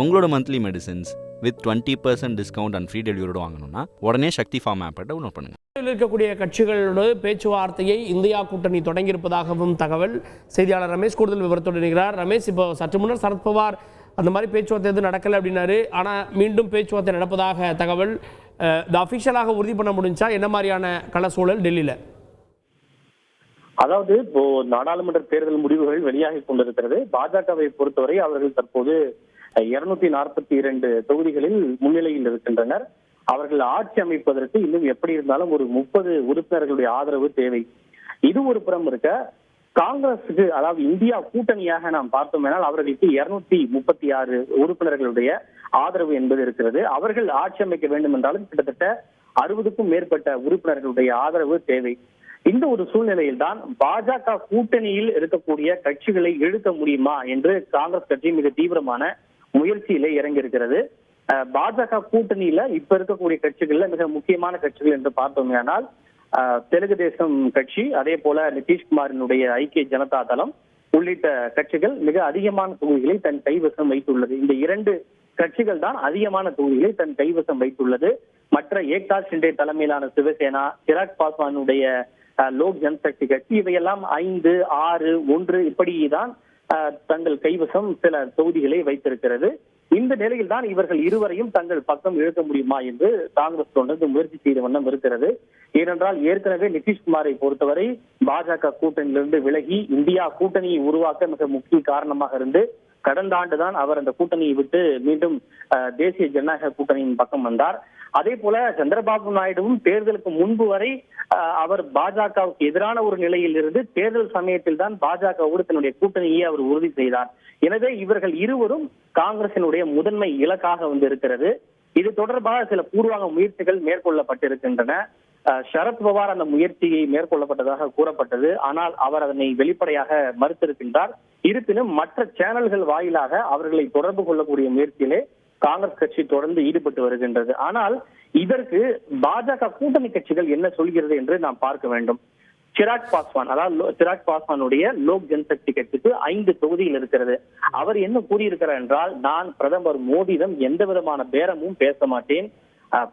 உங்களோட monthly medicines with 20% discount and free டெலிவரியோட வாங்கணும்னா உடனே சக்தி ஃபார்ம் ஆப்பை டவுன்லோட் பண்ணுங்கள். இருக்கக்கூடிய கட்சிகளோடு பேச்சுவார்த்தையை இந்தியா கூட்டணி தொடங்கியிருப்பதாகவும் தகவல். செய்தியாளர் ரமேஷ் கூடுதல் விவரத்தோடு இருக்கிறார். ரமேஷ், இப்போ சற்று முன்னர் சரத்பவார் அந்த மாதிரி பேச்சுவார்த்தை எதுவும் நடக்கலை அப்படின்னாரு, ஆனால் மீண்டும் பேச்சுவார்த்தை நடப்பதாக தகவல். இது அஃபிஷியலாக உறுதி பண்ண முடிஞ்சா என்ன மாதிரியான கள சூழல் டெல்லியில்? அதாவது இப்போ நாடாளுமன்ற தேர்தல் முடிவுகள் வெளியாகி கொண்டிருக்கிறது. பாஜகவை பொறுத்தவரை அவர்கள் தற்போது 242 தொகுதிகளில் முன்னிலையில் இருக்கின்றனர். அவர்கள் ஆட்சி அமைப்பதற்கு இன்னும் எப்படி இருந்தாலும் ஒரு 30 உறுப்பினர்களுடைய ஆதரவு தேவை. இது ஒரு புறம் இருக்க, காங்கிரஸுக்கு அதாவது இந்தியா கூட்டணியாக நாம் பார்த்தோம்னால் அவர்களுக்கு 236 உறுப்பினர்களுடைய ஆதரவு என்பது இருக்கிறது. அவர்கள் ஆட்சி அமைக்க வேண்டும் என்றாலும் கிட்டத்தட்ட 60க்கும் மேற்பட்ட உறுப்பினர்களுடைய ஆதரவு தேவை. இந்த ஒரு சூழ்நிலையில் தான் பாஜக கூட்டணியில் இருக்கக்கூடிய கட்சிகளை இழுக்க முடியுமா என்று காங்கிரஸ் கட்சி மிக தீவிரமான முயற்சியிலே இறங்கியிருக்கிறது. பாஜக கூட்டணியில இப்ப இருக்கக்கூடிய கட்சிகள்ல மிக முக்கியமான கட்சிகள் என்று பார்த்தோமேனால் தெலுங்கு தேசம் கட்சி, அதே போல நிதிஷ்குமாரினுடைய ஐக்கிய ஜனதா தளம் உள்ளிட்ட கட்சிகள் மிக அதிகமான தொகுதிகளை தன் கைவசம் வைத்துள்ளது. இந்த 2 கட்சிகள் தான் அதிகமான தொகுதிகளை தன் கைவசம் வைத்துள்ளது. மற்ற ஏக்நாத் ஷிண்டே தலைமையிலான சிவசேனா, சிராக் பாஸ்வானுடைய லோக் ஜனசக்தி கட்சி இவையெல்லாம் 5, 6, 1 இப்படிதான் தங்கள் கைவசம் சில தொகுதிகளை வைத்திருக்கிறது. இந்த நிலையில் தான் இவர்கள் இருவரையும் தங்கள் பக்கம் இழுக்க முடியுமா என்று காங்கிரஸ் தொடர்ந்து முயற்சி செய்த வண்ணம் இருக்கிறது. ஏனென்றால் ஏற்கனவே நிதிஷ்குமாரை பொறுத்தவரை பாஜக கூட்டணியிலிருந்து விலகி இந்தியா கூட்டணியை உருவாக்க மிக முக்கிய காரணமாக இருந்து கடந்த ஆண்டுதான் அவர் அந்த கூட்டணியை விட்டு மீண்டும் தேசிய ஜனநாயக கூட்டணியின் பக்கம் வந்தார். அதே போல சந்திரபாபு நாயுடுவும் தேர்தலுக்கு முன்பு வரை அவர் பாஜகவுக்கு எதிரான ஒரு நிலையில் இருந்து தேர்தல் சமயத்தில் தான் பாஜகவோடு தன்னுடைய கூட்டணியை அவர் உறுதி செய்தார். எனவே இவர்கள் இருவரும் காங்கிரசினுடைய முதன்மை இலக்காக வந்து இருக்கிறது. இது தொடர்பாக சில பூர்வாங்க முயற்சிகள் மேற்கொள்ளப்பட்டிருக்கின்றன. சரத்பவார் அந்த முயற்சியை மேற்கொள்ளப்பட்டதாக கூறப்பட்டது. ஆனால் அவர் அதனை வெளிப்படையாக மறுத்திருக்கின்றார். இருப்பினும் மற்ற சேனல்கள் வாயிலாக அவர்களை தொடர்பு கொள்ளக்கூடிய முயற்சியிலே காங்கிரஸ் கட்சி தொடர்ந்து ஈடுபட்டு வருகின்றது. ஆனால் இதற்கு பாஜக கூட்டணி கட்சிகள் என்ன சொல்கிறது என்று நாம் பார்க்க வேண்டும். சிராக் பாஸ்வான், அதாவது சிராக் பாஸ்வானுடைய லோக் ஜனசக்தி கட்சிக்கு 5 தொகுதியில் இருக்கிறது. அவர் என்ன கூறியிருக்கிறார் என்றால், நான் பிரதமர் மோடியிடம் எந்த விதமான பேரமும் பேச மாட்டேன்,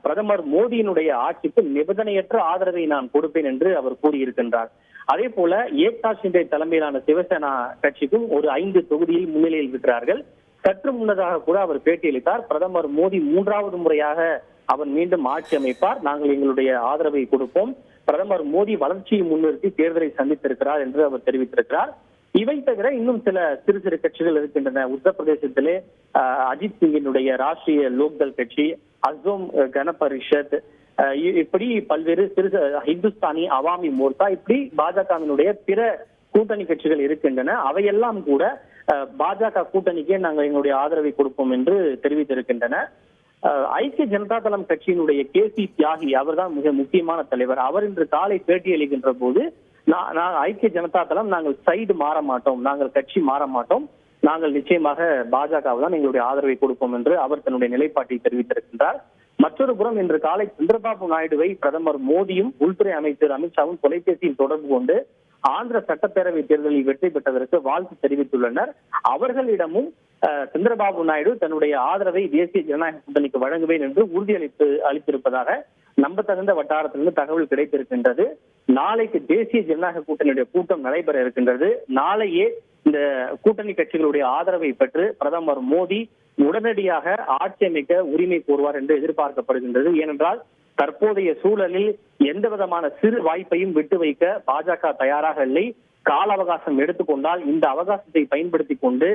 பிரதமர் மோடியினுடைய ஆட்சிக்கு நிபந்தனையற்ற ஆதரவை நான் கொடுப்பேன் என்று அவர் கூறியிருக்கின்றார். அதே போல ஏக்நாத் ஷிண்டே தலைமையிலான சிவசேனா கட்சிக்கும் ஒரு 5 தொகுதியில் முன்னிலையில் இருக்கிறார்கள். சற்று முன்னதாக கூட அவர் பேட்டியளித்தார், பிரதமர் மோடி 3வது முறையாக அவர் மீண்டும் ஆட்சி அமைப்பார், நாங்கள் எங்களுடைய ஆதரவை கொடுப்போம், பிரதமர் மோடி வளர்ச்சியை முன்னிறுத்தி தேர்தலை சந்தித்திருக்கிறார் என்று அவர் தெரிவித்திருக்கிறார். இவை தவிர இன்னும் சில சிறு சிறு கட்சிகள் இருக்கின்றன. உத்தரப்பிரதேசத்திலே அஜித் சிங்கினுடைய ராஷ்டிரிய லோக்தள் கட்சி, அசோம் கன பரிஷத், இப்படி பல்வேறு சிறு ஹிந்துஸ்தானி அவாமி மோர்ச்சா, இப்படி பாஜகவினுடைய பிற கூட்டணி கட்சிகள் இருக்கின்றன. அவையெல்லாம் கூட பாஜக கூட்டணிக்கே நாங்கள் எங்களுடைய ஆதரவை கொடுப்போம் என்று தெரிவித்திருக்கின்றன. ஐக்கிய ஜனதா தளம் கட்சியினுடைய KC தியாகி, அவர்தான் மிக முக்கியமான தலைவர். அவர் இன்று காலை பேட்டி அளிக்கின்ற போது, ஐக்கிய ஜனதா தளம் நாங்கள் சைடு மாற மாட்டோம், நாங்கள் கட்சி மாற மாட்டோம், நாங்கள் நிச்சயமாக பாஜகவை தான் எங்களுடைய ஆதரவை கொடுப்போம் என்று அவர் தன்னுடைய நிலைப்பாட்டை தெரிவித்திருக்கின்றார். மற்றொரு புறம் இன்று காலை சந்திரபாபு நாயுடுவை பிரதமர் மோடியும் உள்துறை அமைச்சர் அமித்ஷாவும் தொலைபேசியில் தொடர்பு கொண்டு ஆந்திர சட்டப்பேரவை தேர்தலில் வெற்றி பெற்றதற்கு வாழ்த்து தெரிவித்துள்ளனர். அவர்களிடமும் சந்திரபாபு நாயுடு தன்னுடைய ஆதரவை தேசிய ஜனநாயக கூட்டணிக்கு வழங்குவேன் என்று அளித்திருப்பதாக நம்பத்தகுந்த வட்டாரத்திலிருந்து தகவல் கிடைத்திருக்கின்றது. நாளைக்கு தேசிய ஜனநாயக கூட்டணியுடைய கூட்டம் நடைபெற இருக்கின்றது. நாளையே இந்த கூட்டணி கட்சிகளுடைய ஆதரவை பெற்று பிரதமர் மோடி உடனடியாக ஆட்சி அமைக்க உரிமை கோருவார் என்று எதிர்பார்க்கப்படுகின்றது. ஏனென்றால் தற்போதைய சூழலில் எந்த விதமான சிறு வாய்ப்பையும் விட்டு வைக்க பாஜக தயாராக இல்லை. கால அவகாசம் எடுத்துக்கொண்டால் இந்த அவகாசத்தை பயன்படுத்தி கொண்டு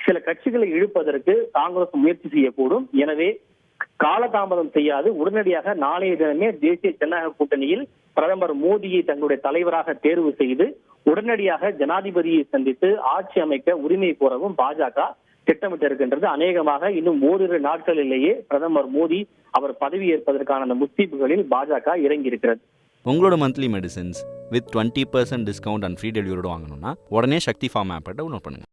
சில கட்சிகளை இழுப்பதற்கு காங்கிரஸ் முயற்சி செய்யக்கூடும். எனவே காலதாமதம் செய்யாது உடனடியாக நாளைய தினமே தேசிய ஜனநாயக கூட்டணியில் பிரதமர் மோடியை தங்களுடைய தலைவராக தேர்வு செய்து உடனடியாக ஜனாதிபதியை சந்தித்து ஆட்சி அமைக்க உரிமை கோரவும் பாஜக திட்டமிட்டு இருக்கின்றது. அநேகமாக இன்னும் ஓரிரு நாட்களிலேயே பிரதமர் மோடி அவர் பதவி ஏற்பதற்கான அந்த முஸ்தீபுகளில் பாஜக இறங்கி இருக்கிறது. உங்களோட monthly medicines with 20% discount and free டெலிவரியோட வாங்கணும்னா உடனே சக்தி ஃபார்ம் ஆப்பை டவுன்லோட் பண்ணுங்க.